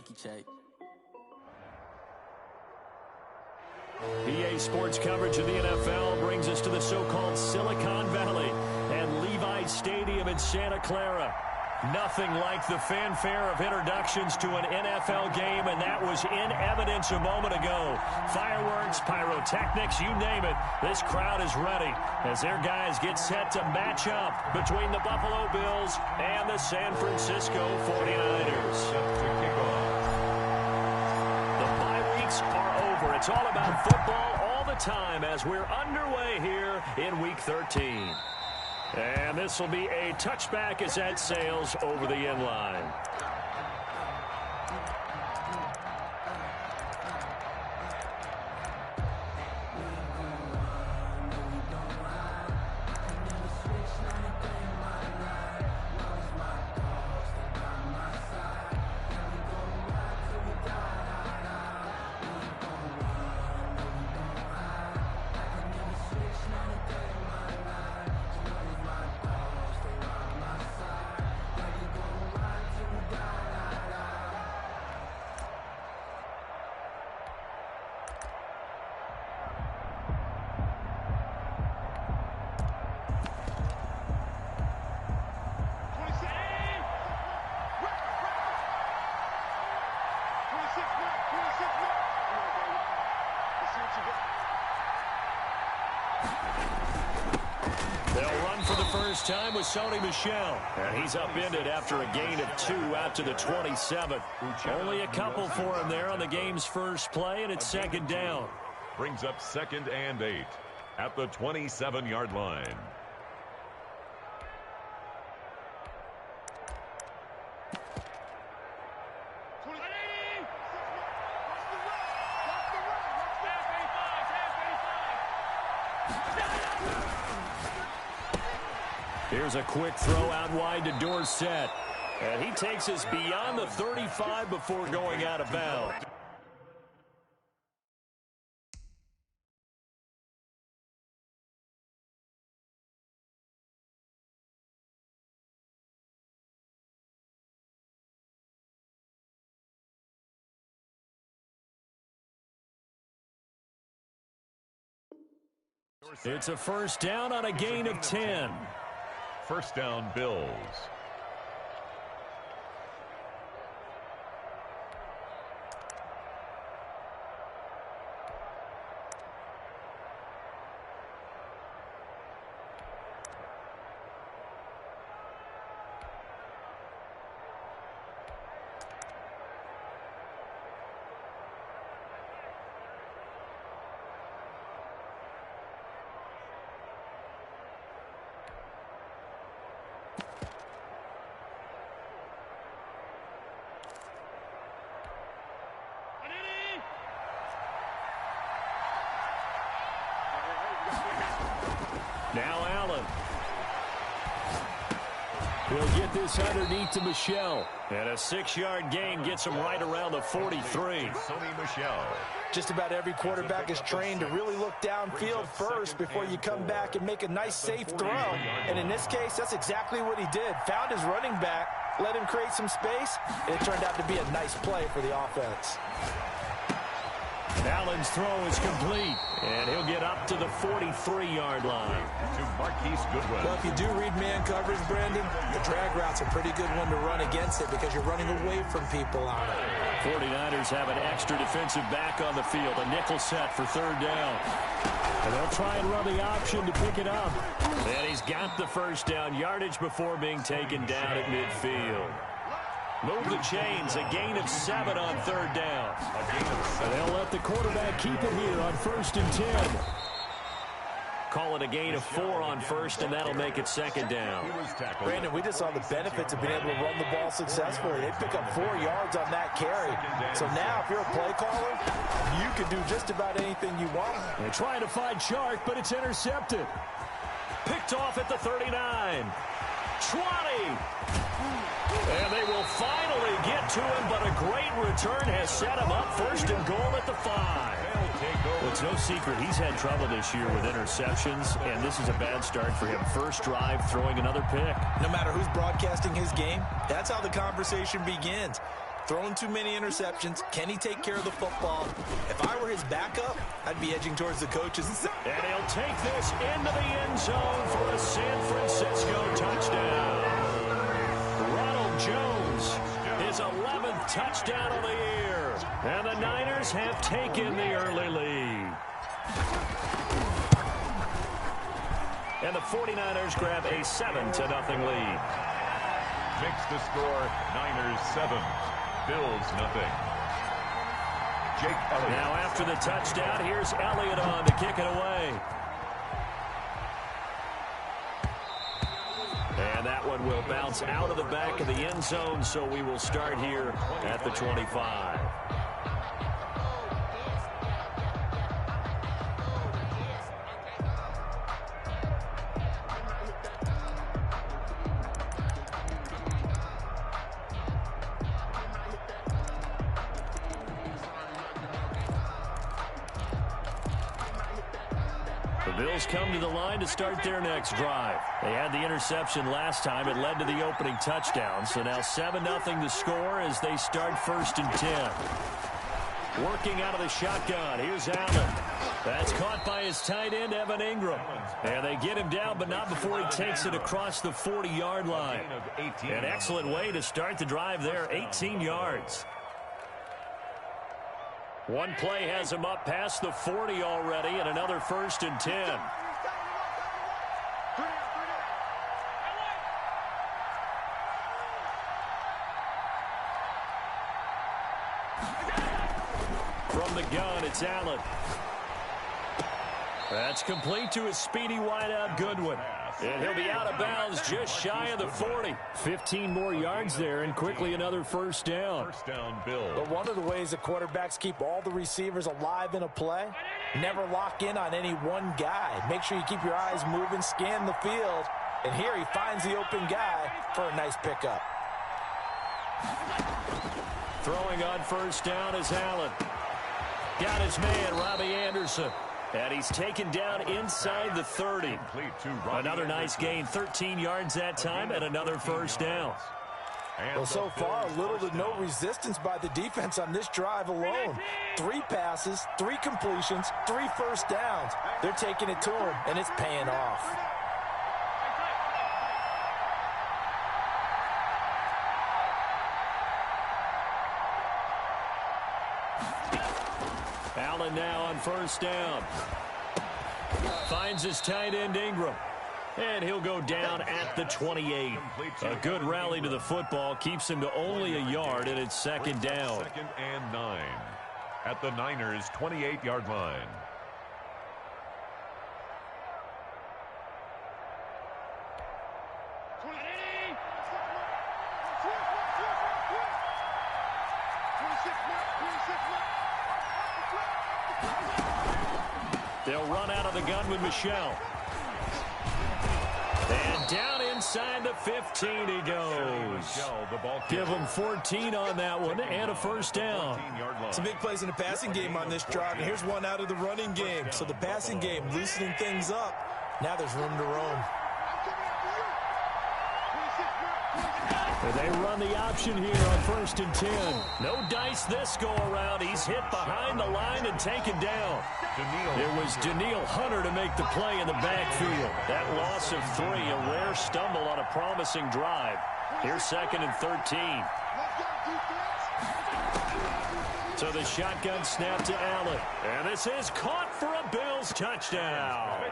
Psyche check. EA Sports coverage of the NFL brings us to the so-called Silicon Valley and Levi Stadium in Santa Clara. Nothing like the fanfare of introductions to an NFL game, and that was in evidence a moment ago. Fireworks, pyrotechnics, you name it. This crowd is ready as their guys get set to match up between the Buffalo Bills and the San Francisco 49ers. The bye weeks are over. It's all about football all the time as we're underway here in Week 13. And this will be a touchback as that sails over the end line. First time with Sony Michel, and he's upended after a gain of 2 out to the 27. Only a couple for him there on the game's first play, and it's second down. Brings up 2nd and 8 at the 27-yard line. Here's a quick throw out wide to Dorsett. And he takes us beyond the 35 before going out of bounds. It's a first down on a gain of 10. First down, Bills. Now Allen. He'll get this underneath to Michel. And a 6-yard gain gets him right around the 43. Sony Michel. Just about every quarterback is trained to really look downfield first before you come back and make a nice, safe throw. And in this case, that's exactly what he did. Found his running back, let him create some space, and it turned out to be a nice play for the offense. Allen's throw is complete, and he'll get up to the 43-yard line. To Marquise Goodwin. Well, if you do read man coverage, Brandon, the drag route's a pretty good one to run against it because you're running away from people on it. 49ers have an extra defensive back on the field, a nickel set for third down. And they'll try and run the option to pick it up. And he's got the first down yardage before being taken down at midfield. Move the chains, a gain of 7 on third down. And they'll let the quarterback keep it here on 1st and 10. Call it a gain of 4 on first, and that'll make it second down. Brandon, we just saw the benefits of being able to run the ball successfully. They pick up 4 yards on that carry. So now, if you're a play caller, you can do just about anything you want. They're trying to find Chark, but it's intercepted. Picked off at the 39. 20. And they will finally get to him, but a great return has set him up 1st and goal at the 5. Well, it's no secret he's had trouble this year with interceptions, and this is a bad start for him. First drive, throwing another pick. No matter who's broadcasting his game, that's how the conversation begins. Throwing too many interceptions. Can he take care of the football? If I were his backup, I'd be edging towards the coaches. And he'll take this into the end zone for a San Francisco touchdown. Ronald Jones, his 11th touchdown of the year. And the Niners have taken the early lead. And the 49ers grab a 7-0 lead. Makes the score Niners 7, Bills nothing. Jake Elliott. Now after the touchdown, here's Elliott on to kick it away. And that one will bounce out of the back of the end zone, so we will start here at the 25. The Bills come to the line to start their next drive. They had the interception last time. It led to the opening touchdown. So now 7-0 to score as they start 1st and 10. Working out of the shotgun. Here's Allen. That's caught by his tight end, Evan Ingram. And they get him down, but not before he takes it across the 40-yard line. An excellent way to start the drive there, 18 yards. One play has him up past the 40 already, and another 1st and 10. From the gun, it's Allen. That's complete to his speedy wideout Goodwin. And he'll be out of bounds just shy of the 40. 15 more yards there, and quickly another 1st down. 1st down, Bill. But one of the ways that quarterbacks keep all the receivers alive in a play, never lock in on any one guy. Make sure you keep your eyes moving, scan the field. And here he finds the open guy for a nice pickup. Throwing on 1st down is Allen. Got his man, Robbie Anderson. And he's taken down inside the 30. Another nice gain, 13 yards that time, and another 1st down. Well, so far, little to no resistance by the defense on this drive alone. 3 passes, 3 completions, 3 1st downs. They're taking it to him, and it's paying off. Allen now on 1st down. Finds his tight end Ingram. And he'll go down at the 28. A good rally to the football keeps him to only a yard, and it's 2nd down. 2nd and 9 at the Niners' 28-yard line. They'll run out of the gun with Michel. And down inside the 15 he goes. Give him 14 on that one and a 1st down. Some big plays in the passing game on this drive, and here's one out of the running game. So the passing game loosening things up. Now there's room to roam. And they run the option here on 1st and 10. No dice this go around. He's hit behind the line and taken down. It was Danielle Hunter to make the play in the backfield. That loss of 3, a rare stumble on a promising drive. Here's 2nd and 13. So the shotgun snap to Allen. And this is caught for a Bills touchdown.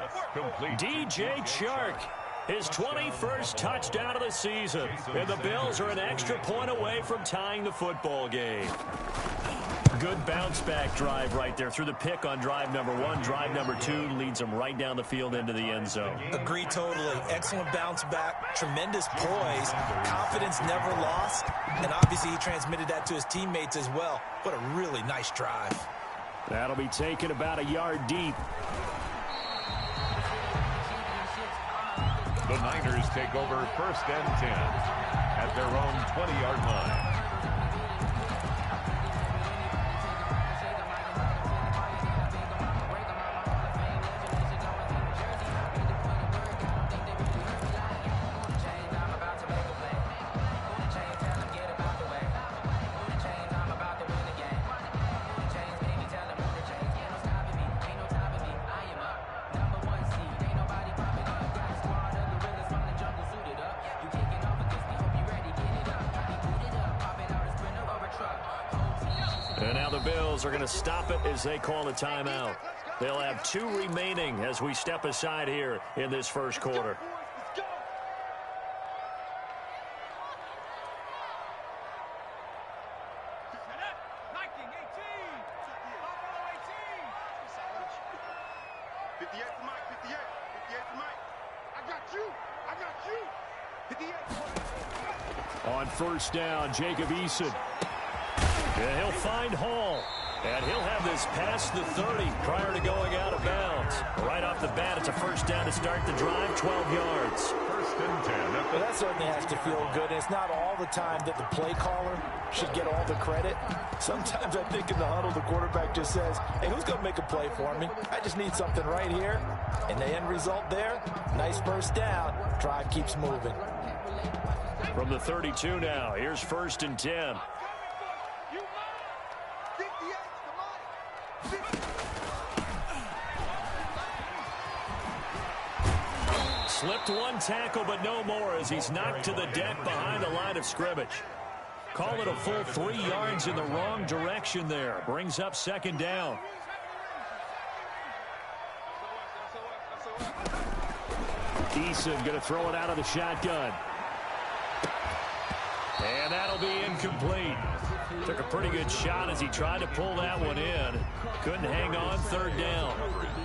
DJ Chark. His 21st touchdown of the season. And the Bills are an extra point away from tying the football game. Good bounce-back drive right there through the pick on drive number 1. Drive number 2 leads them right down the field into the end zone. Agree totally. Excellent bounce-back. Tremendous poise. Confidence never lost. And obviously he transmitted that to his teammates as well. What a really nice drive. That'll be taken about a yard deep. The Niners take over 1st and 10 at their own 20-yard line. And now the Bills are going to stop it as they call a timeout. They'll have 2 remaining as we step aside here in this first quarter. On first down, Jacob Eason. And he'll find Hall. And he'll have this past the 30 prior to going out of bounds. Right off the bat, it's a first down to start the drive, 12 yards. First and 10. Well, that certainly has to feel good. It's not all the time that the play caller should get all the credit. Sometimes I think in the huddle, the quarterback just says, hey, who's going to make a play for me? I just need something right here. And the end result there, nice first down. Drive keeps moving. From the 32 now, here's first and 10. Slipped one tackle, but no more as he's knocked to the deck behind the line of scrimmage. Call it a full 3 yards in the wrong direction there. Brings up second down. Eason going to throw it out of the shotgun. And that'll be incomplete. Took a pretty good shot as he tried to pull that one in. Couldn't hang on, third down.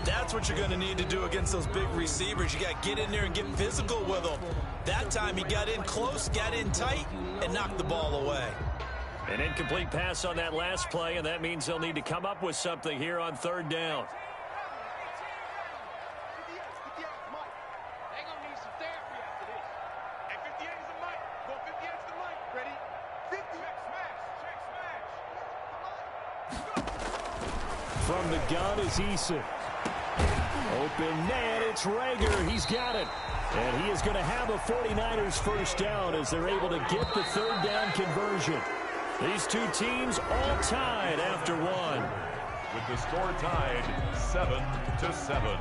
That's what you're going to need to do against those big receivers. You got to get in there and get physical with them. That time he got in close, got in tight, and knocked the ball away. An incomplete pass on that last play, and that means they'll need to come up with something here on third down. From the gun is Eason. Open man, it's Rager. He's got it. And he is going to have a 49ers first down as they're able to get the third down conversion. These two teams all tied after one. With the score tied 7-7.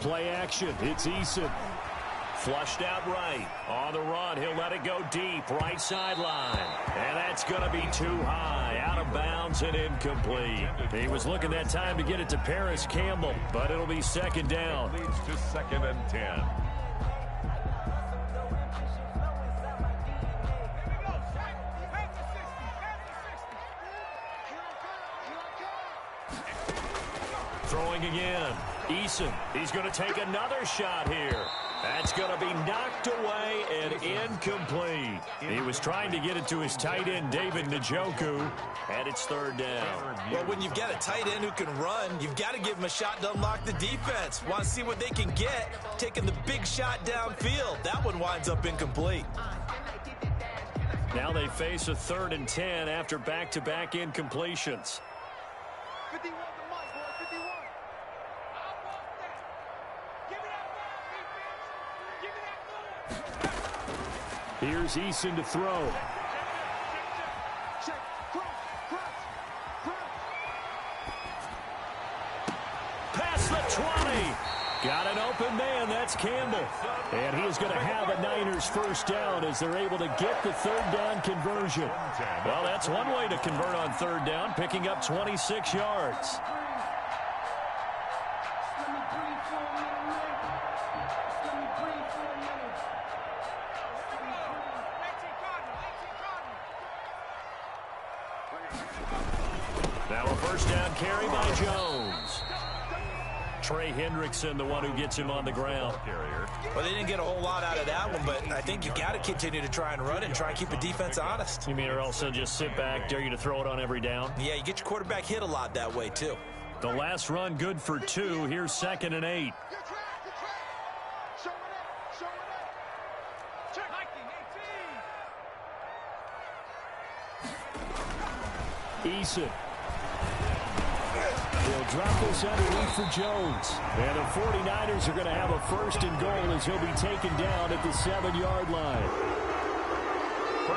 Play action. It's Eason. Flushed out right. On the run, he'll let it go deep. Right sideline. And that's going to be too high. Out of bounds and incomplete. He was looking that time to get it to Paris Campbell, but it'll be second down. Leads to second and 10. Throwing again. Eason, he's going to take another shot here. That's going to be knocked away and incomplete. He was trying to get it to his tight end, David Njoku, and it's third down. Well, when you've got a tight end who can run, you've got to give him a shot to unlock the defense. Want to see what they can get, taking the big shot downfield. That one winds up incomplete. Now they face a 3rd and 10 after back-to-back incompletions. 51 to Mike, boy, 51. Here's Eason to throw. Past the 20. Got an open man. That's Campbell. And he is going to have a Niners first down as they're able to get the third down conversion. Well, that's one way to convert on third down, picking up 26 yards. Now a first down carry by Jones. Trey Hendrickson, the one who gets him on the ground. Well, they didn't get a whole lot out of that one, but I think you got to continue to try and run and try and keep the defense honest. You mean, or also just sit back, dare you to throw it on every down? Yeah, you get your quarterback hit a lot that way, too. The last run good for 2. Here's 2nd and 8. Eason. He'll drop this underneath for Jones. And the 49ers are going to have a 1st and goal as he'll be taken down at the 7-yard line.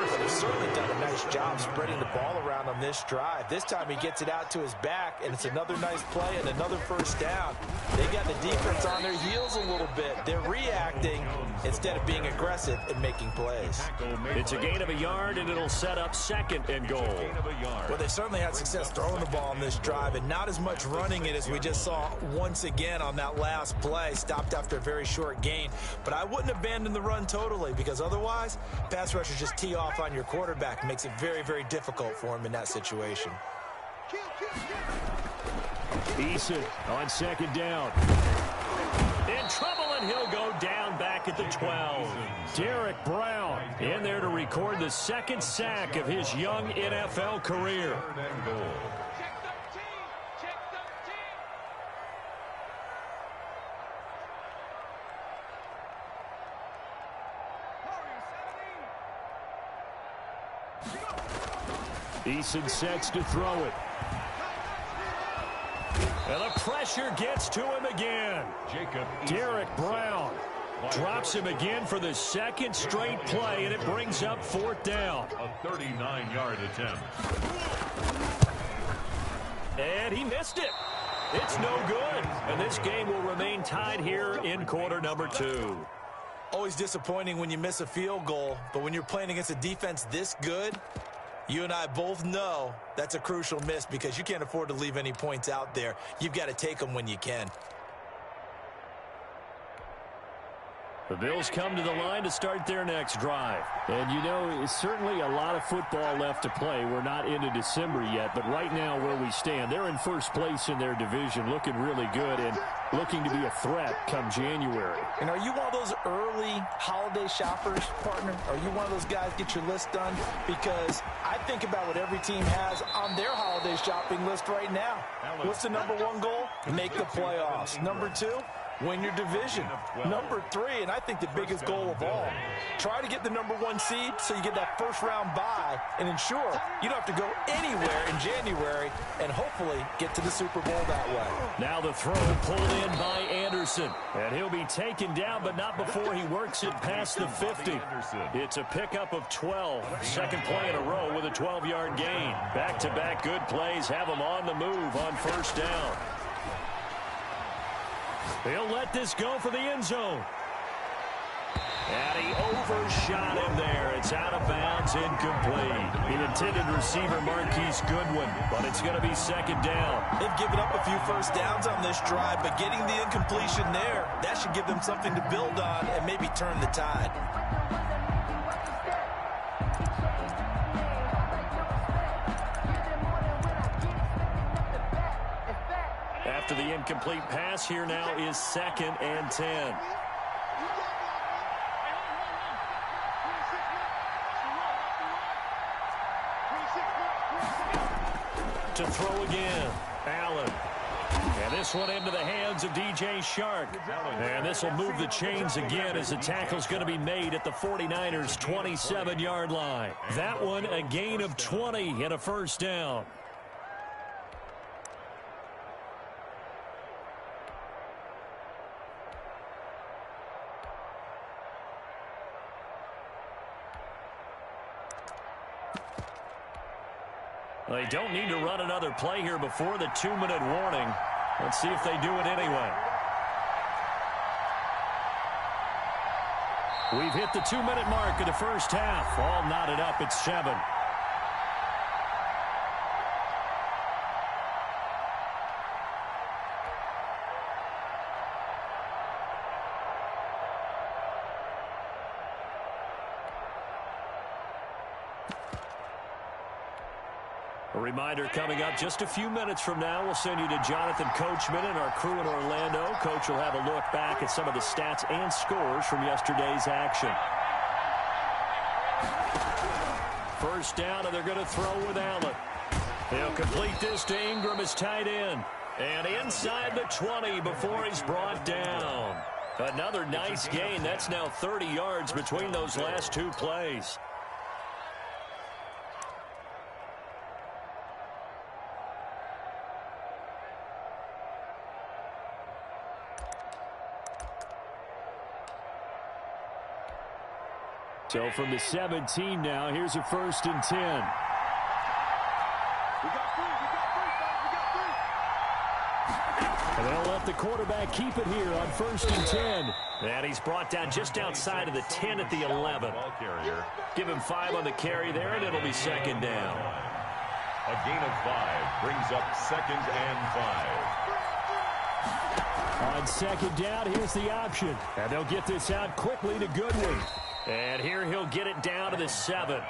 But they've certainly done a nice job spreading the ball around on this drive. This time he gets it out to his back, and it's another nice play and another first down. They got the defense on their heels a little bit. They're reacting instead of being aggressive and making plays. It's a gain of a yard, and it'll set up 2nd and goal. Well, they certainly had success throwing the ball on this drive, and not as much running it as we just saw once again on that last play. Stopped after a very short gain. But I wouldn't abandon the run totally, because otherwise, pass rushers just tee off on your quarterback. Makes it very, very difficult for him in that situation. Eason on 2nd down. In trouble, and he'll go down back at the 12. Derek Brown in there to record the 2nd sack of his young NFL career. Eason sets to throw it. And the pressure gets to him again. Derek Brown drops him again for the 2nd straight play, and it brings up 4th down. A 39-yard attempt. And he missed it. It's no good. And this game will remain tied here in quarter number 2. Always disappointing when you miss a field goal, but when you're playing against a defense this good, you and I both know that's a crucial miss because you can't afford to leave any points out there. You've got to take them when you can. The Bills come to the line to start their next drive. And, you know, it's certainly a lot of football left to play. We're not into December yet, but right now where we stand, they're in first place in their division, looking really good and looking to be a threat come January. And are you one of those early holiday shoppers, partner? Are you one of those guys get your list done? Because I think about what every team has on their holiday shopping list right now. What's the number 1 goal? Make the playoffs. Number 2? Win your division. Number 3, and I think the biggest goal of all, try to get the number 1 seed so you get that first-round bye and ensure you don't have to go anywhere in January and hopefully get to the Super Bowl that way. Now the throw pulled in by Anderson. And he'll be taken down, but not before he works it past the 50. It's a pickup of 12. 2nd play in a row with a 12-yard gain. Back-to-back good plays have him on the move on 1st down. He'll let this go for the end zone. And he overshot him there. It's out of bounds, incomplete. The intended receiver, Marquise Goodwin, but it's going to be 2nd down. They've given up a few first downs on this drive, but getting the incompletion there, that should give them something to build on and maybe turn the tide. After the incomplete pass, here now is 2nd and 10. To throw again, Allen. And this one into the hands of DJ Shark. And this will move the chains again as the tackle's going to be made at the 49ers' 27-yard line. That one a gain of 20 and a 1st down. They don't need to run another play here before the 2-minute warning. Let's see if they do it anyway. We've hit the 2-minute mark of the first half. All knotted up at 7. A reminder coming up just a few minutes from now. We'll send you to Jonathan Coachman and our crew in Orlando. Coach will have a look back at some of the stats and scores from yesterday's action. 1st down, and they're going to throw with Allen. He'll complete this to Ingram as tight end. And inside the 20 before he's brought down. Another nice gain. That's now 30 yards between those last 2 plays. So from the 17 now, here's a 1st and 10. We got three. And they'll let the quarterback keep it here on 1st and 10. And he's brought down just outside of the 10 at the 11. Give him 5 on the carry there, and it'll be 2nd down. A gain of 5 brings up 2nd and 5. On 2nd down, here's the option. And they'll get this out quickly to Goodwin. And here he'll get it down to the 7.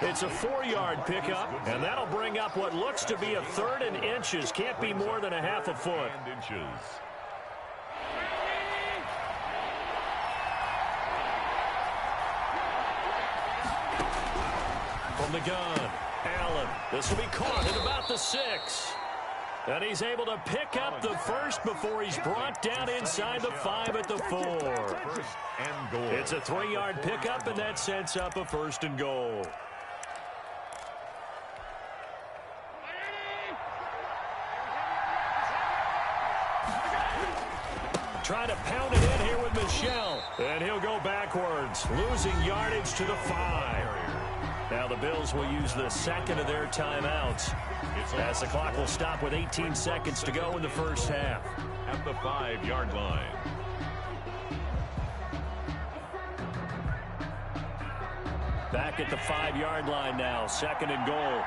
It's a 4-yard pickup, and that'll bring up what looks to be a 3rd and inches. Can't be more than a half a foot. From the gun, Allen. This will be caught at about the 6. And he's able to pick up the 1st before he's brought down inside the 5 at the 4. It's a 3-yard pickup, and that sets up a 1st and goal. Trying to pound it in here with Michel. And he'll go backwards, losing yardage to the 5. Now the Bills will use the 2nd of their timeouts, as the clock will stop with 18 seconds to go in the first half. At the 5-yard line. Back at the 5-yard line now, 2nd and goal.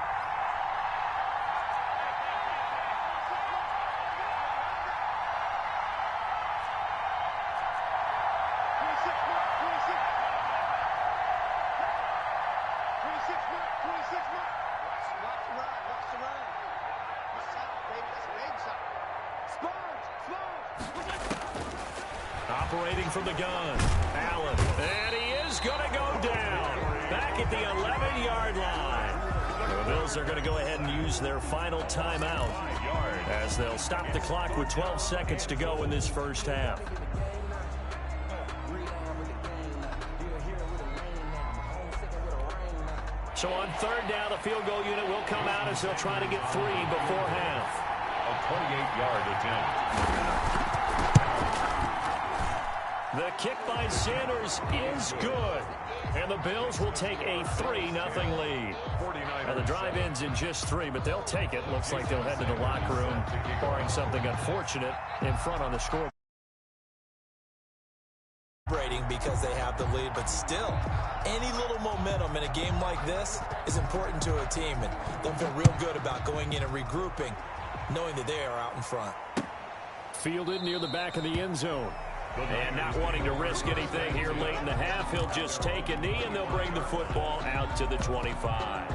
Operating from the gun, Allen, and he is going to go down back at the 11-yard line. The Bills are going to go ahead and use their final timeout as they'll stop the clock with 12 seconds to go in this first half. So on 3rd down, the field goal unit will come out as they'll try to get 3 before half. A 28-yard attempt. The kick by Sanders is good. And the Bills will take a 3-0 lead. Now the drive ends in just 3, but they'll take it. Looks like they'll head to the locker room, barring something unfortunate in front on the scoreboard. Because they have the lead, but still, any little momentum in a game like this is important to a team, and they'll feel real good about going in and regrouping, knowing that they are out in front. Fielded near the back of the end zone. And not wanting to risk anything here late in the half, he'll just take a knee, and they'll bring the football out to the 25.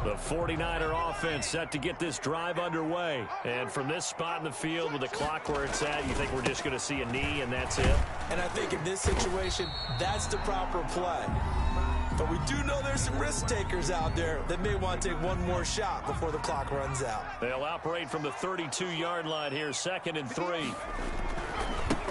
The 49er offense set to get this drive underway. And from this spot in the field with the clock where it's at, you think we're just going to see a knee and that's it? And I think in this situation, that's the proper play. But we do know there's some risk takers out there that may want to take one more shot before the clock runs out. They'll operate from the 32-yard line here, 2nd and 3.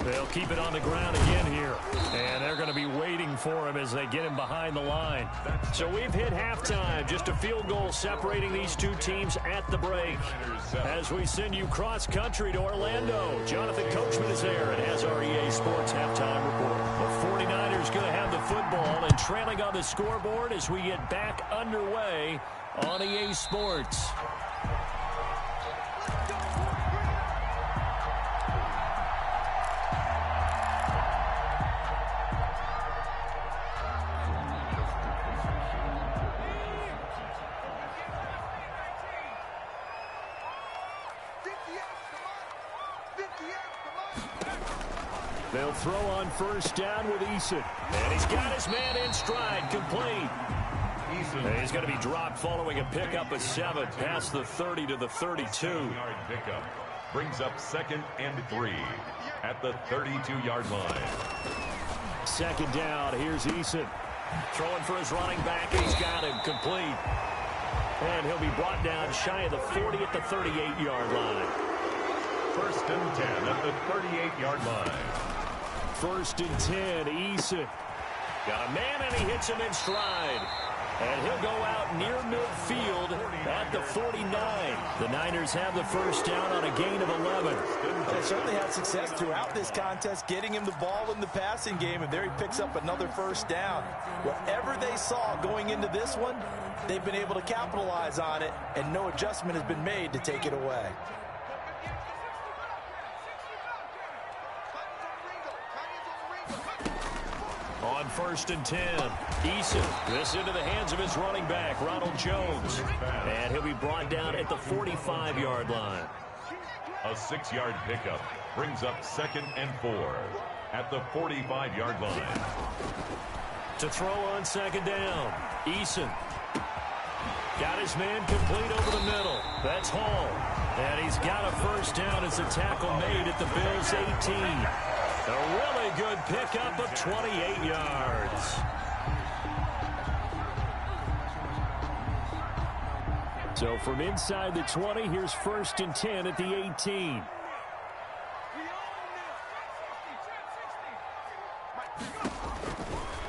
They'll keep it on the ground again here. And they're going to be waiting for him as they get him behind the line. So we've hit halftime. Just a field goal separating these two teams at the break. As we send you cross-country to Orlando, Jonathan Coachman is there and has our EA Sports halftime report. The 49ers going to have the football and trailing on the scoreboard as we get back underway on EA Sports. They'll throw on 1st down with Eason. And he's got his man in stride, complete. And he's going to be dropped following a pickup of 7 past the 30 to the 32. Pickup brings up 2nd and 3 at the 32-yard line. 2nd down, here's Eason. Throwing for his running back, and he's got him complete. And he'll be brought down shy of the 40 at the 38-yard line. 1st and 10 at the 38-yard line. 1st and 10, Eason. Got a man, and he hits him in stride. And he'll go out near midfield at the 49. The Niners have the first down on a gain of 11. They certainly had success throughout this contest, getting him the ball in the passing game, and there he picks up another first down. Whatever they saw going into this one, they've been able to capitalize on it, and no adjustment has been made to take it away. On 1st and 10, Eason. This into the hands of his running back, Ronald Jones. And he'll be brought down at the 45-yard line. A 6-yard pickup brings up 2nd and 4 at the 45-yard line. To throw on 2nd down, Eason. Got his man complete over the middle. That's Hall. And he's got a first down as a tackle made at the Bills' 18. A really good pickup of 28 yards. So from inside the 20, here's 1st and 10 at the 18.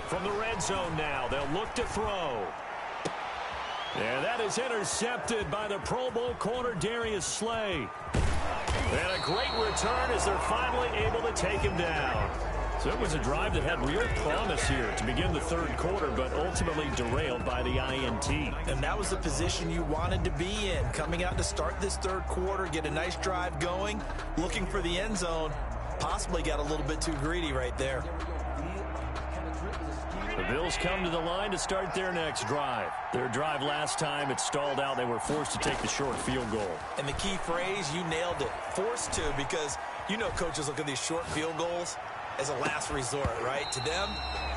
From the red zone now, they'll look to throw. And that is intercepted by the Pro Bowl corner Darius Slay. And a great return as they're finally able to take him down. So it was a drive that had real promise here to begin the third quarter, but ultimately derailed by the INT. And that was the position you wanted to be in, coming out to start this third quarter, get a nice drive going, looking for the end zone. Possibly got a little bit too greedy right there. The Bills come to the line to start their next drive. Their drive last time, it stalled out. They were forced to take the short field goal. And the key phrase, you nailed it, forced to, because you know coaches look at these short field goals as a last resort, right? To them,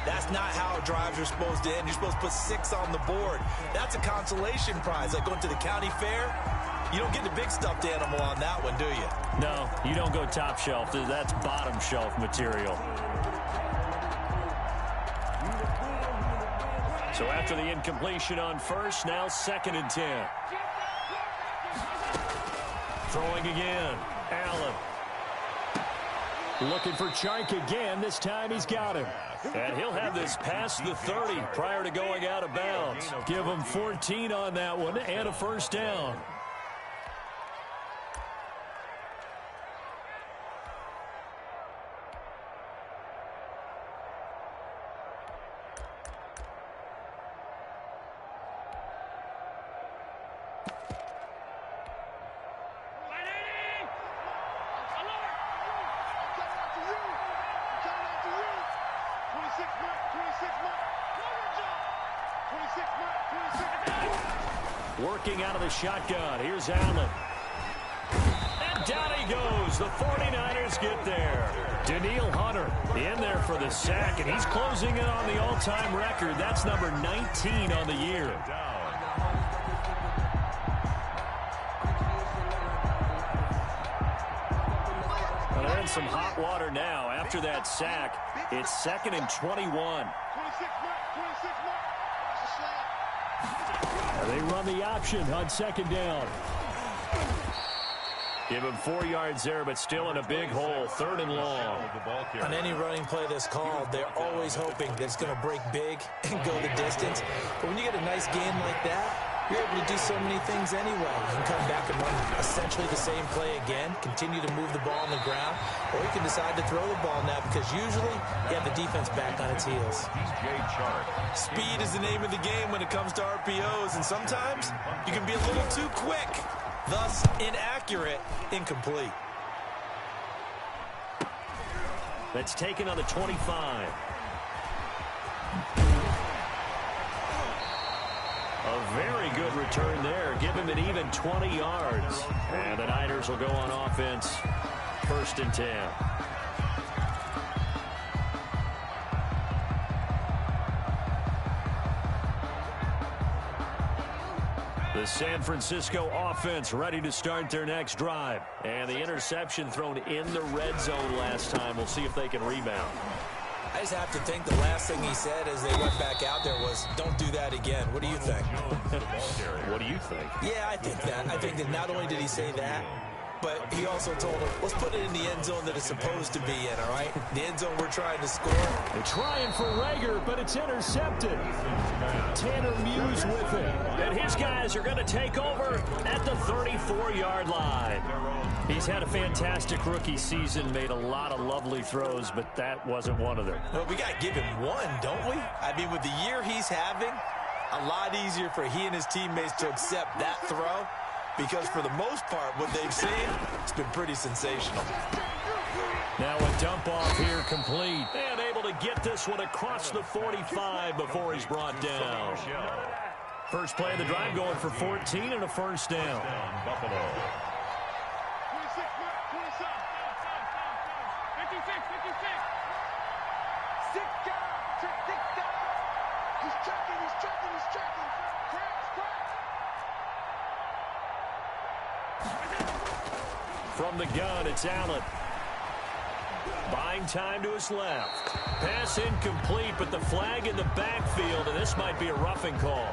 that's not how drives are supposed to end. You're supposed to put 6 on the board. That's a consolation prize, like going to the county fair. You don't get the big stuffed animal on that one, do you? No, you don't go top shelf. That's bottom shelf material. So after the incompletion on first, now 2nd and 10. Throwing again. Allen. Looking for Chark again. This time he's got him. And he'll have this past the 30 prior to going out of bounds. Give him 14 on that one and a first down. Working out of the shotgun. Here's Allen. And down he goes. The 49ers get there. Danielle Hunter in there for the sack, and he's closing in on the all-time record. That's number 19 on the year. Well, they're in some hot water now. After that sack, it's 2nd and 21. They run the option on 2nd down. Give him 4 yards there, but still in a big hole. 3rd and long. On any running play that's called, they're always hoping that it's going to break big and go the distance. But when you get a nice game like that, you're able to do so many things anyway. You can come back and run essentially the same play again, continue to move the ball on the ground, or you can decide to throw the ball now because usually you have the defense back on its heels. Speed is the name of the game when it comes to RPOs, and sometimes you can be a little too quick, thus inaccurate, incomplete. That's taken on the 25. A very good return there. Give him an even 20 yards. And the Niners will go on offense. 1st and 10. The San Francisco offense ready to start their next drive. And the interception thrown in the red zone last time. We'll see if they can rebound. I just have to think the last thing he said as they went back out there was, don't do that again. What do you think? What do you think? Yeah, I think that. I think that not only did he say that, but he also told him, let's put it in the end zone that it's supposed to be in, all right? The end zone we're trying to score. They're trying for Rager, but it's intercepted. Tanner Muse with it. And his guys are going to take over at the 34-yard line. He's had a fantastic rookie season, made a lot of lovely throws, but that wasn't one of them. Well, we got to give him one, don't we? I mean, with the year he's having, a lot easier for he and his teammates to accept that throw, because for the most part, what they've seen, it's been pretty sensational. Now a dump off here complete. And able to get this one across the 45 before he's brought down. First play of the drive going for 14 and a first down. Buffalo. From the gun, it's Allen. Buying time to his left. Pass incomplete, but the flag in the backfield, and this might be a roughing call.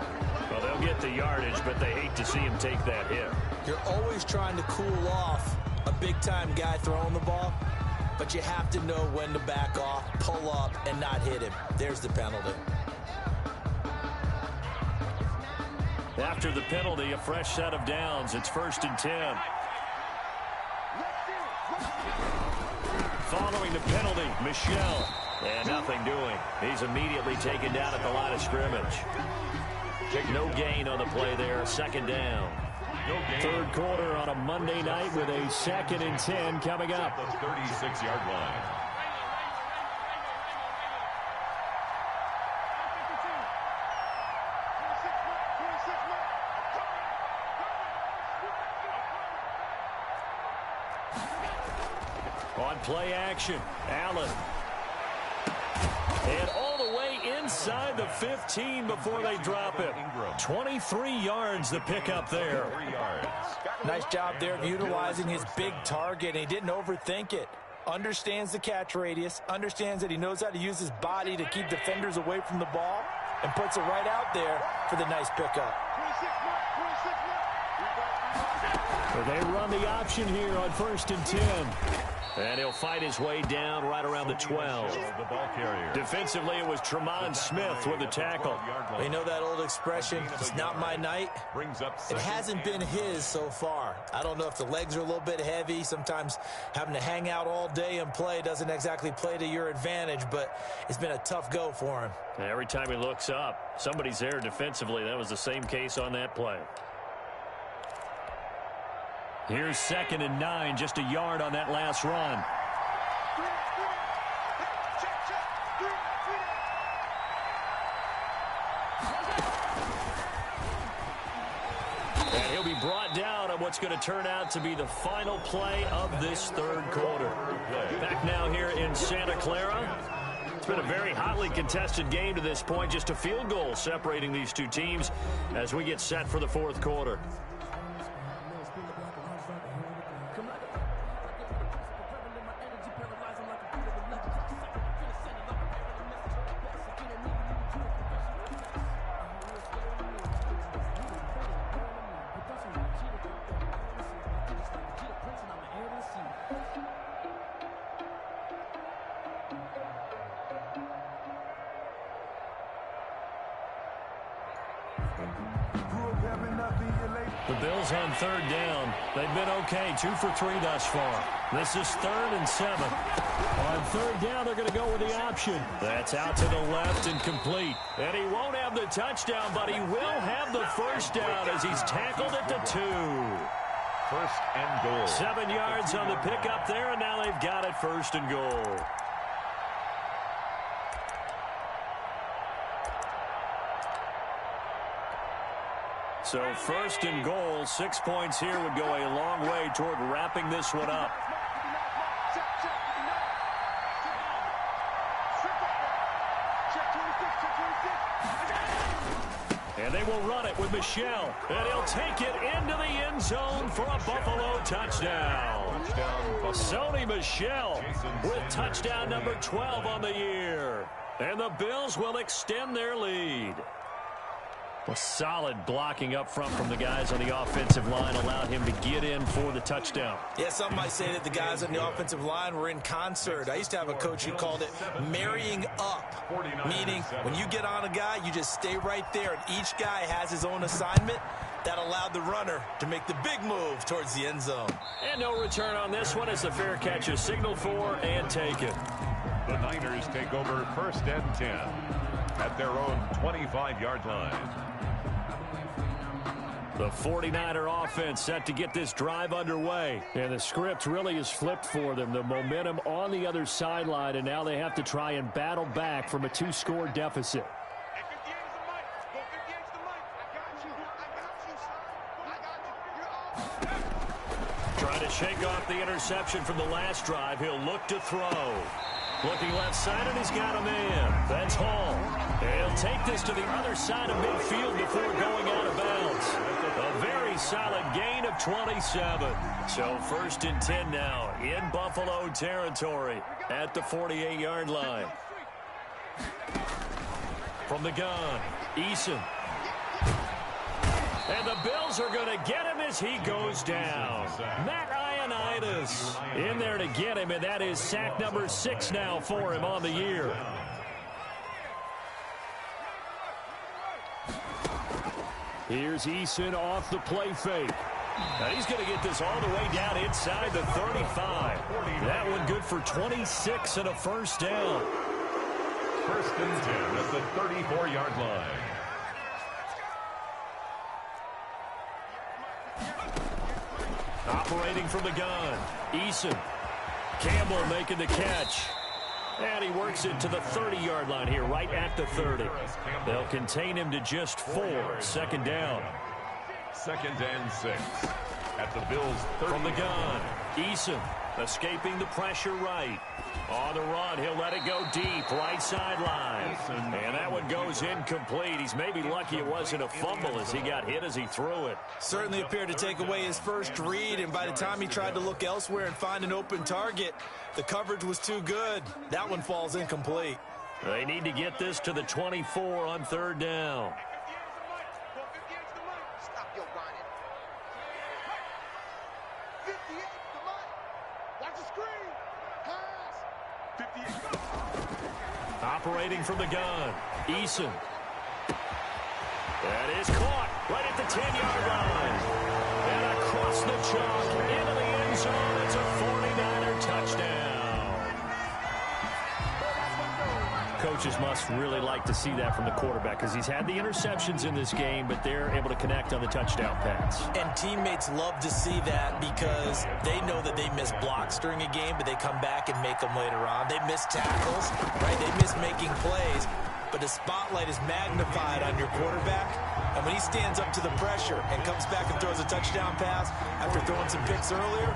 Well, they'll get the yardage, but they hate to see him take that hit. You're always trying to cool off a big-time guy throwing the ball, but you have to know when to back off, pull up, and not hit him. There's the penalty. After the penalty, a fresh set of downs. It's 1st and 10. Following the penalty, Michel. And nothing doing. He's immediately taken down at the line of scrimmage. No gain on the play there. 2nd down. Third quarter on a Monday night with a 2nd and 10 coming up. The 36-yard line. On play action, Allen. And all the way inside the 15 before they drop it. 23 yards the pickup there. 3 yards. Nice job there of utilizing his big target. He didn't overthink it. Understands the catch radius. Understands that he knows how to use his body to keep defenders away from the ball. And puts it right out there for the nice pickup. So they run the option here on 1st and 10. And he'll fight his way down right around the 12. The ball carrier. Defensively, it was Tremont Smith with the tackle. You know that old expression, it's not my night? Brings up It hasn't been his so far. I don't know if the legs are a little bit heavy. Sometimes having to hang out all day and play doesn't exactly play to your advantage, but it's been a tough go for him. Every time he looks up, somebody's there defensively. That was the same case on that play. Here's 2nd and 9, just a yard on that last run. And he'll be brought down on what's going to turn out to be the final play of this third quarter. Back now here in Santa Clara. It's been a very hotly contested game to this point. Just a field goal separating these two teams as we get set for the fourth quarter. The Bills on 3rd down. They've been okay, 2 for 3 thus far. This is 3rd and 7. On 3rd down, they're going to go with the option. That's out to the left and complete. And he won't have the touchdown, but he will have the first down as he's tackled at the 2. 1st and goal. 7 yards on the pickup there, and now they've got it 1st and goal. So 1st and goal, 6 points here would go a long way toward wrapping this one up. And they will run it with Michel. And he'll take it into the end zone for a Buffalo touchdown. Sony Michel with touchdown number 12 on the year. And the Bills will extend their lead. Well, solid blocking up front from the guys on the offensive line allowed him to get in for the touchdown. Yeah, some might say that the guys on the offensive line were in concert. I used to have a coach who called it marrying up, meaning when you get on a guy, you just stay right there, and each guy has his own assignment. That allowed the runner to make the big move towards the end zone. And no return on this one as the fair catch is signaled for and taken. The Niners take over 1st and 10 at their own 25-yard line. The 49er offense set to get this drive underway. And the script really is flipped for them. The momentum on the other sideline, and now they have to try and battle back from a 2-score deficit. Trying to shake off the interception from the last drive. He'll look to throw. Looking left side, and he's got a man. That's Hall. He'll take this to the other side of midfield before going out of bounds. A very solid gain of 27. So 1st and 10 now in Buffalo territory at the 48-yard line. From the gun, Eason. And the Bills are going to get him as he goes down. Matt Ioannidis in there to get him, and that is sack number 6 now for him on the year. Here's Eason off the play fake. Now he's going to get this all the way down inside the 35. That one good for 26 and a first down. 1st and 10 at the 34-yard line. Operating from the gun, Eason. Campbell making the catch. And he works it to the 30-yard line here, right at the 30. They'll contain him to just 4. 2nd down. 2nd and 6 at the Bills' 30. From the gun, Eason escaping the pressure right. On the run, he'll let it go deep, right sideline. And that one goes incomplete. He's maybe lucky it wasn't a fumble as he got hit as he threw it. Certainly appeared to take away his first read, and by the time he tried to look elsewhere and find an open target, the coverage was too good. That one falls incomplete. They need to get this to the 24 on 3rd down. Operating from the gun, Eason. That is caught right at the 10-yard line. And across the chalk into the end zone. It's a 49er touchdown. Coaches must really like to see that from the quarterback because he's had the interceptions in this game, but they're able to connect on the touchdown pass. And teammates love to see that because they know that they miss blocks during a game, but they come back and make them later on. They miss tackles, right? They miss making plays, but the spotlight is magnified on your quarterback. And when he stands up to the pressure and comes back and throws a touchdown pass after throwing some picks earlier,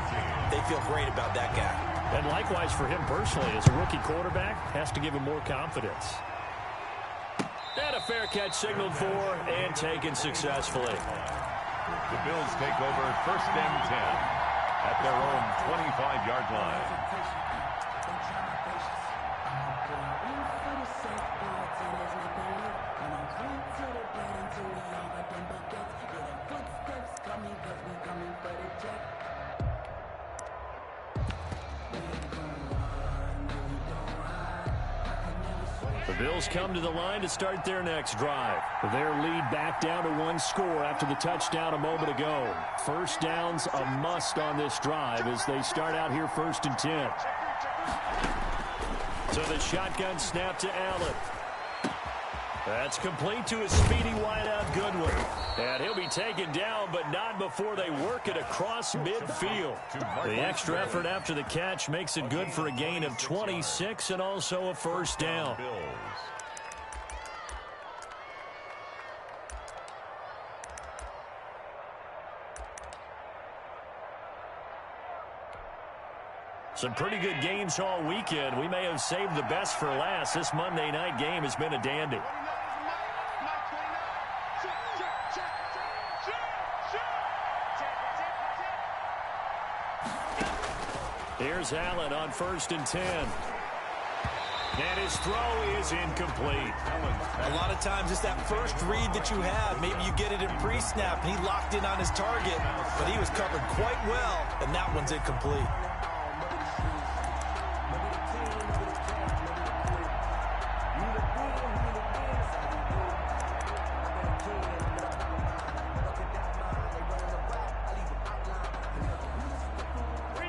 they feel great about that guy. And likewise for him personally, as a rookie quarterback, has to give him more confidence. And a fair catch signaled for and taken successfully. The Bills take over 1st and 10 at their own 25-yard line. The Bills come to the line to start their next drive. Their lead back down to 1 score after the touchdown a moment ago. 1st down's a must on this drive as they start out here 1st and 10. So the shotgun snap to Allen. That's complete to his speedy wideout Goodwin. And he'll be taken down, but not before they work it across midfield. The extra effort after the catch makes it good for a gain of 26 and also a 1st down. Some pretty good games all weekend. We may have saved the best for last. This Monday night game has been a dandy. Here's Allen on 1st and 10. And his throw is incomplete. A lot of times it's that first read that you have. Maybe you get it in pre-snap, and he locked in on his target, but he was covered quite well, and that one's incomplete.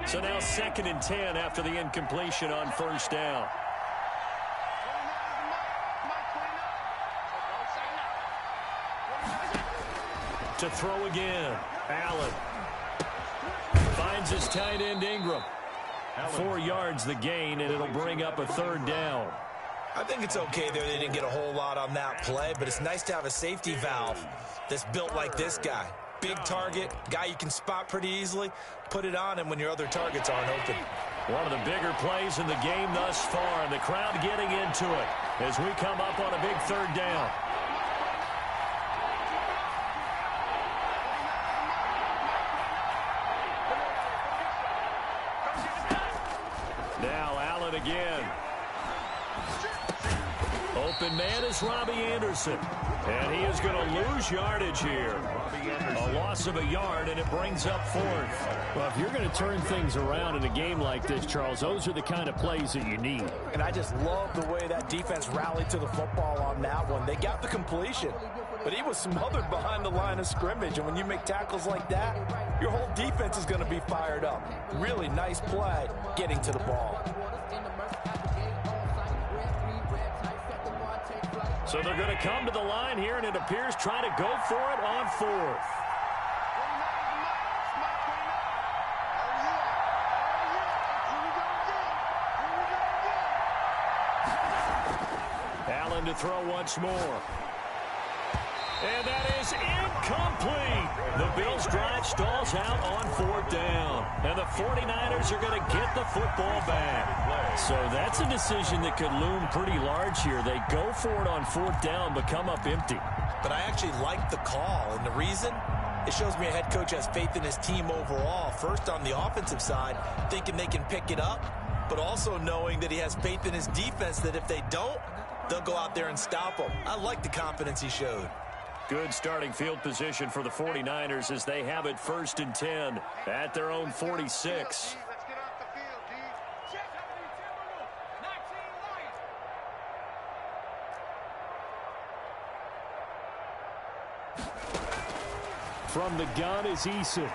So now 2nd and 10 after the incompletion on first down. To throw again. Allen finds his tight end Ingram. 4 yards the gain, and it'll bring up a 3rd down. I think it's okay there. They didn't get a whole lot on that play, but it's nice to have a safety valve that's built like this guy. Big target, guy you can spot pretty easily. Put it on him when your other targets aren't open. One of the bigger plays in the game thus far, and the crowd getting into it as we come up on a big 3rd down. Now Allen again. Open man is Robbie Anderson. And he is going to lose yardage here. A loss of a yard, and it brings up 4th. Well, if you're going to turn things around in a game like this, Charles, those are the kind of plays that you need. And I just love the way that defense rallied to the football on that one. They got the completion, but he was smothered behind the line of scrimmage. And when you make tackles like that, your whole defense is going to be fired up. Really nice play getting to the ball. So they're going to come to the line here, and it appears trying to go for it on 4th. Allen to throw once more. And that is incomplete. The Bills' drive stalls out on 4th down. And the 49ers are going to get the football back. So that's a decision that could loom pretty large here. They go for it on 4th down, but come up empty. But I actually like the call, and the reason? It shows me a head coach has faith in his team overall. First, on the offensive side, thinking they can pick it up, but also knowing that he has faith in his defense that if they don't, they'll go out there and stop them. I like the confidence he showed. Good starting field position for the 49ers as they have it 1st and 10 at their own 46. From the gun is yyC3.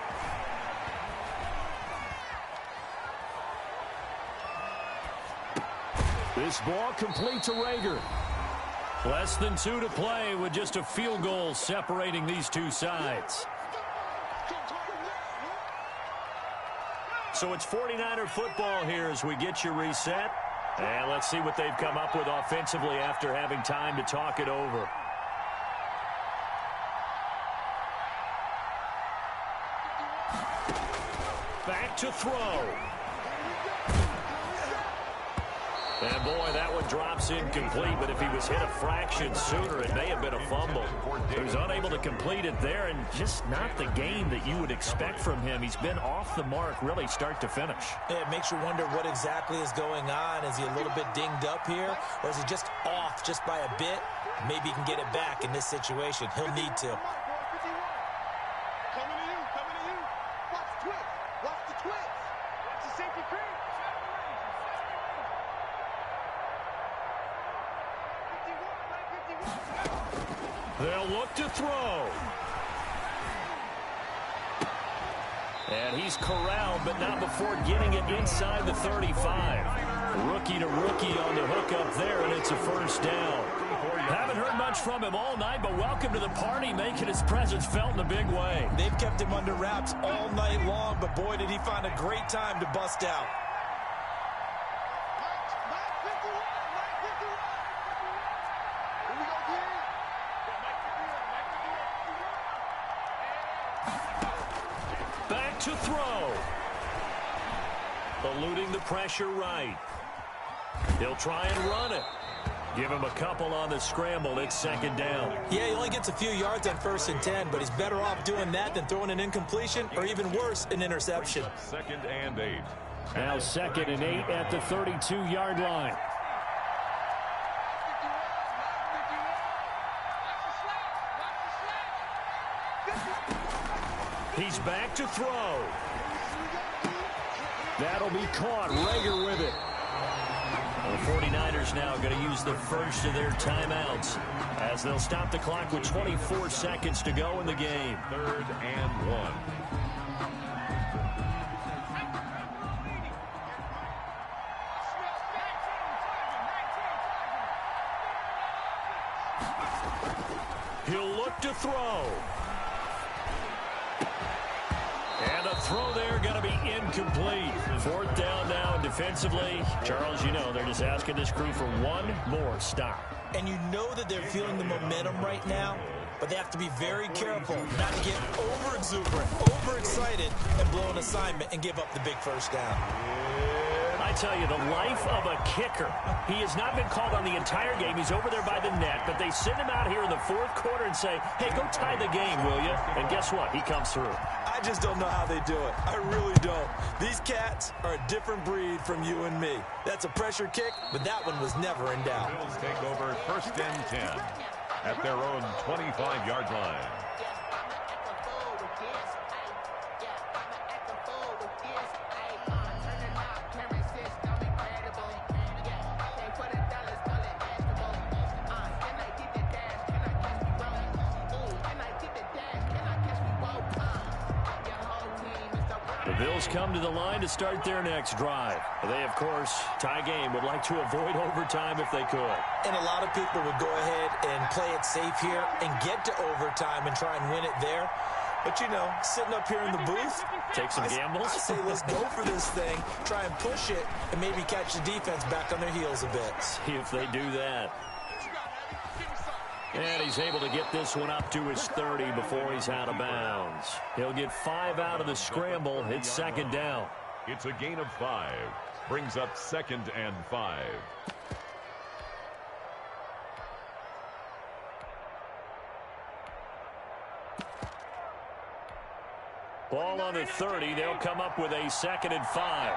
This ball complete to Rager. Less than 2 to play with just a field goal separating these two sides. So it's 49er football here as we get you reset. And let's see what they've come up with offensively after having time to talk it over. Back to throw. And boy, that one drops incomplete, but if he was hit a fraction sooner, it may have been a fumble. He was unable to complete it there, and just not the game that you would expect from him. He's been off the mark, really, start to finish. Yeah, it makes you wonder what exactly is going on. Is he a little bit dinged up here, or is he just off just by a bit? Maybe he can get it back in this situation. He'll need to. They'll look to throw. And he's corralled, but not before getting it inside the 35. Rookie to rookie on the hook up there, and it's a 1st down. Haven't heard much from him all night, but welcome to the party, making his presence felt in a big way. They've kept him under wraps all night long, but boy, did he find a great time to bust out. To throw. Eluding the pressure right. He'll try and run it. Give him a couple on the scramble. It's 2nd down. Yeah, he only gets a few yards on 1st and 10, but he's better off doing that than throwing an incompletion or even worse, an interception. 2nd and 8. Now 2nd and 8 at the 32-yard line. He's back to throw. That'll be caught. Rager with it. The 49ers now going to use the first of their timeouts as they'll stop the clock with 24 seconds to go in the game. 3rd and 1. He'll look to throw. And the throw there going to be incomplete. 4th down now, and defensively, Charles, you know, they're just asking this crew for one more stop. And you know that they're feeling the momentum right now, but they have to be very careful not to get over-exuberant, overexcited, and blow an assignment and give up the big first down. I tell you, the life of a kicker. He has not been called on the entire game. He's over there by the net, but they send him out here in the 4th quarter and say, hey, go tie the game, will you? And guess what? He comes through. I just don't know how they do it. I really don't. These cats are a different breed from you and me. That's a pressure kick, but that one was never in doubt. Bills take over 1st and 10 at their own 25-yard line. The Bills come to the line to start their next drive. They, of course, tie game, would like to avoid overtime if they could. And a lot of people would go ahead and play it safe here and get to overtime and try and win it there. But, you know, sitting up here in the booth, take some gambles. I say let's go for this thing, try and push it, and maybe catch the defense back on their heels a bit. See if they do that. And he's able to get this one up to his 30 before he's out of bounds. He'll get 5 out of the scramble. It's 2nd down. It's a gain of 5. Brings up 2nd and 5. Ball on the 30. They'll come up with a 2nd and 5.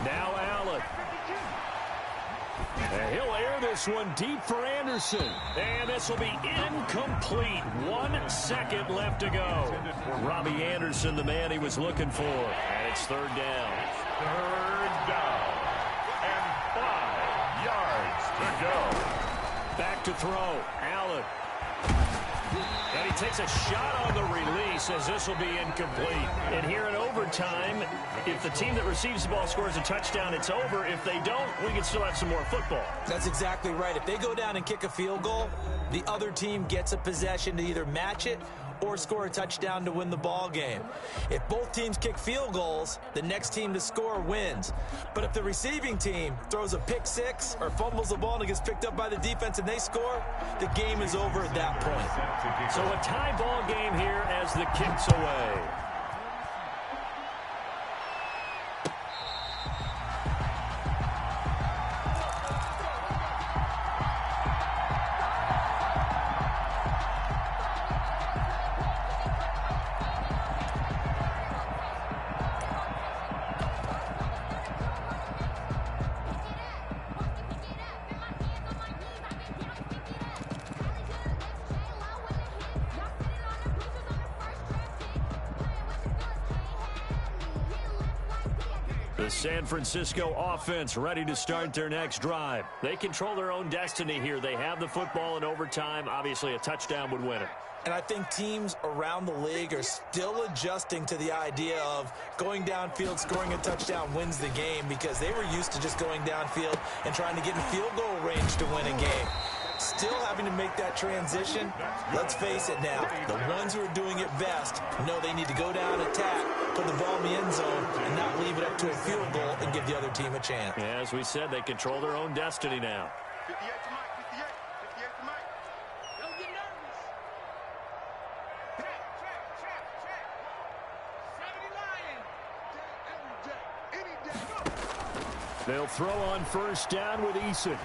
Now Allen. And he'll air this one deep for Anderson. And this will be incomplete. 1 second left to go. Robbie Anderson, the man he was looking for. And it's 3rd down. 3rd down. And 5 yards to go. Back to throw. Allen. And he takes a shot on the release as this will be incomplete. And here in overtime, if the team that receives the ball scores a touchdown, it's over. If they don't, we can still have some more football. That's exactly right. If they go down and kick a field goal, the other team gets a possession to either match it or score a touchdown to win the ball game. If both teams kick field goals, the next team to score wins. But if the receiving team throws a pick six or fumbles the ball and it gets picked up by the defense and they score, the game is over at that point. So a tie ball game here as the kick's away. The San Francisco offense ready to start their next drive. They control their own destiny here. They have the football in overtime. Obviously, a touchdown would win it. And I think teams around the league are still adjusting to the idea of going downfield, scoring a touchdown wins the game, because they were used to just going downfield and trying to get in field goal range to win a game. Still having to make that transition. Let's face it now, the ones who are doing it best know they need to go down, attack, put the ball in the end zone, and not leave it up to a field goal and give the other team a chance. Yeah, as we said, they control their own destiny now. 58 to Mike, 58 to Mike. Don't get nervous. Track. 70 Lions. Every day, any day. They'll throw on first down with Eason.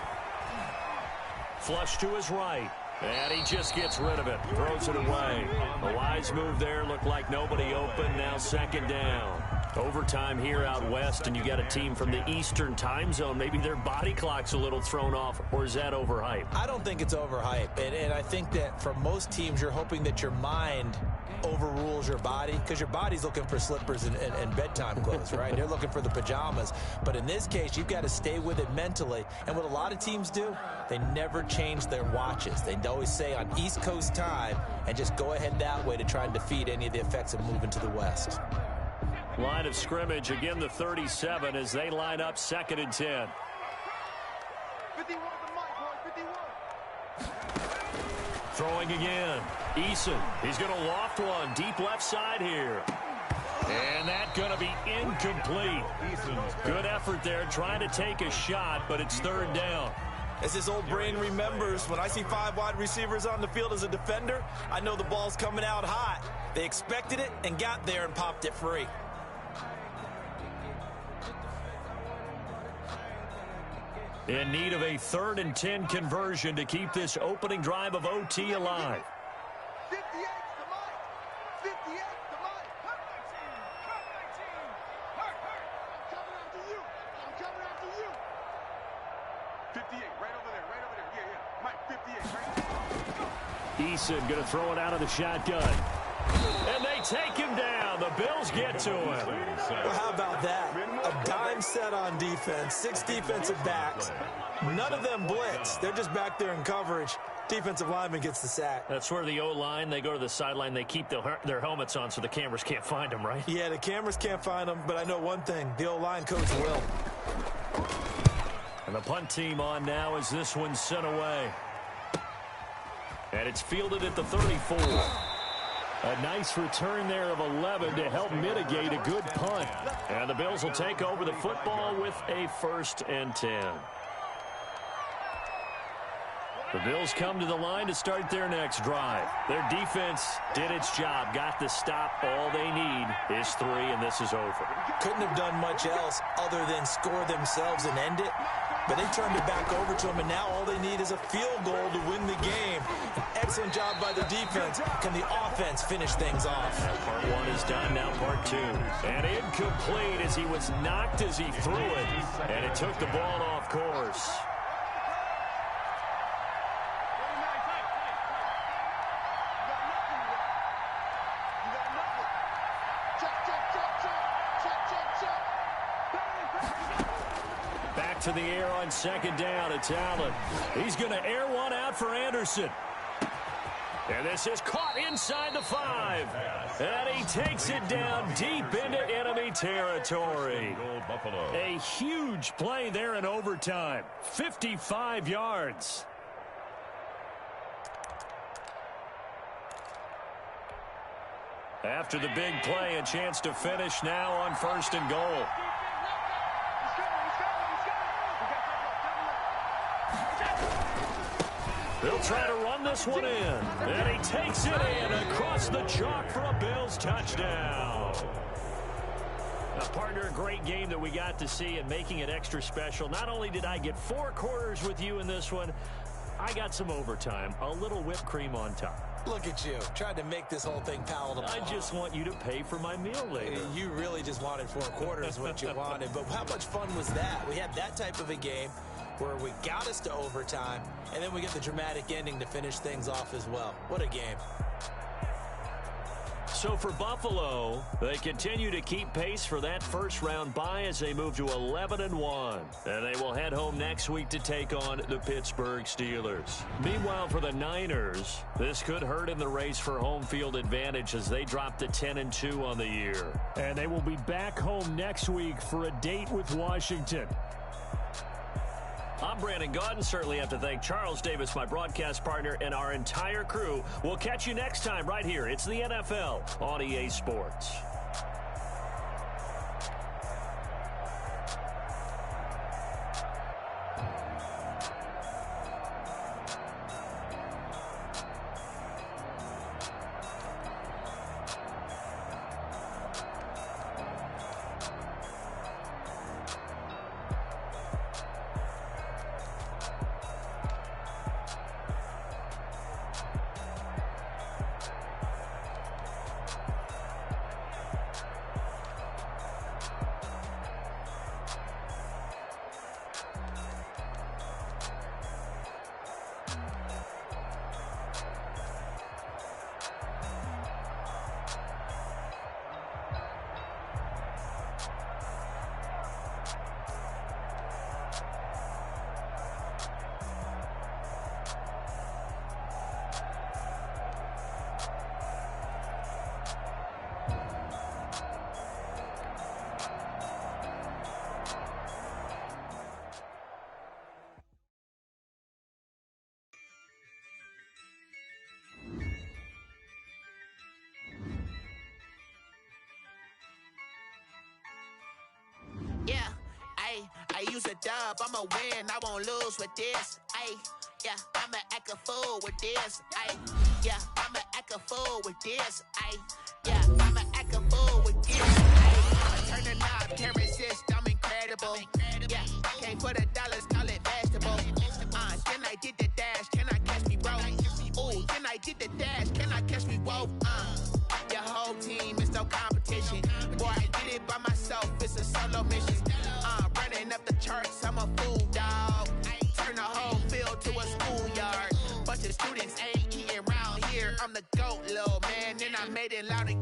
Flush to his right. And he just gets rid of it. Throws it away. A wise move there. Looked like nobody open. Now 2nd down. Overtime here out west, and you got a team from the Eastern time zone. Maybe their body clock's a little thrown off, or is that overhyped? I don't think it's overhyped, and I think that for most teams, you're hoping that your mind overrules your body, because your body's looking for slippers and bedtime clothes, right? They're looking for the pajamas. But in this case, you've got to stay with it mentally. And what a lot of teams do, they never change their watches. They always say on East Coast time, and just go ahead that way to try and defeat any of the effects of moving to the west. Line of scrimmage, again the 37 as they line up 2nd and 10. 51 the mic, boys, 51. Throwing again. Eason, he's going to loft one deep left side here. And that's going to be incomplete. Good effort there, trying to take a shot, but it's 3rd down. As his old brain remembers, when I see 5 wide receivers on the field as a defender, I know the ball's coming out hot. They expected it and got there and popped it free. In need of a 3rd and 10 conversion to keep this opening drive of OT alive. 58 the mic. 58 the mic. I'm coming after you. I'm coming after you. 58, right over there, right over there. Yeah. Mike, 58, right there. Eason going to throw it out of the shotgun. And they take him down. The Bills get to him. Well, how about that? A dime set on defense, 6 defensive backs. None of them blitz. They're just back there in coverage. Defensive lineman gets the sack. That's where the O-line, they go to the sideline, they keep their helmets on so the cameras can't find them, right? Yeah, the cameras can't find them, but I know one thing. The O-line coach will. And the punt team on now as this one's sent away. And it's fielded at the 34. A nice return there of 11 to help mitigate a good punt. And the Bills will take over the football with a 1st and 10. The Bills come to the line to start their next drive. Their defense did its job, got the stop. All they need is 3, and this is over. Couldn't have done much else other than score themselves and end it. But they turned it back over to them, and now all they need is a field goal to win the game. An excellent job by the defense. Can the offense finish things off? Part 1 is done, now part 2. And incomplete as he was knocked as he threw it. And it took the ball off course. To the air on 2nd down. It's Allen. He's going to air one out for Anderson. And this is caught inside the 5. And he takes it down deep into enemy territory. A huge play there in overtime. 55 yards. After the big play, a chance to finish now on 1st and goal. They'll try to run this one in. And he takes it in across the chalk for a Bills touchdown. Now, partner, a great game that we got to see and making it extra special. Not only did I get 4 quarters with you in this one, I got some overtime. A little whipped cream on top. Look at you, trying to make this whole thing palatable. I just want you to pay for my meal later. You really just wanted 4 quarters, what you wanted. But how much fun was that? We had that type of a game where we got us to overtime, and then we get the dramatic ending to finish things off as well. What a game. So for Buffalo, they continue to keep pace for that first-round bye as they move to 11-1. And they will head home next week to take on the Pittsburgh Steelers. Meanwhile, for the Niners, this could hurt in the race for home field advantage as they drop to 10-2 on the year. And they will be back home next week for a date with Washington. I'm Brandon Gaudin. Certainly have to thank Charles Davis, my broadcast partner, and our entire crew. We'll catch you next time right here. It's the NFL on EA Sports. choose a dub, I'ma win, I won't lose with this. Ayy, yeah, I'ma act a fool with this. Ayy, yeah, I'ma act a fool with this. Ayy, yeah, I'ma act a fool with this. Ayy, I'ma turn the knob, can't resist, I'm incredible. Yeah, came for the dollars, call it vegetable. Then I did the dash, can I catch me, bro? Ooh, then I did the dash, can I catch me, whoa? Your whole team is no competition. Boy, I did it by myself, it's a solo mission. Running up the charts, I'm a fool, dog. Turn the whole field to a schoolyard. Bunch of students ain't eating round here. I'm the GOAT, little man, and I made it loud and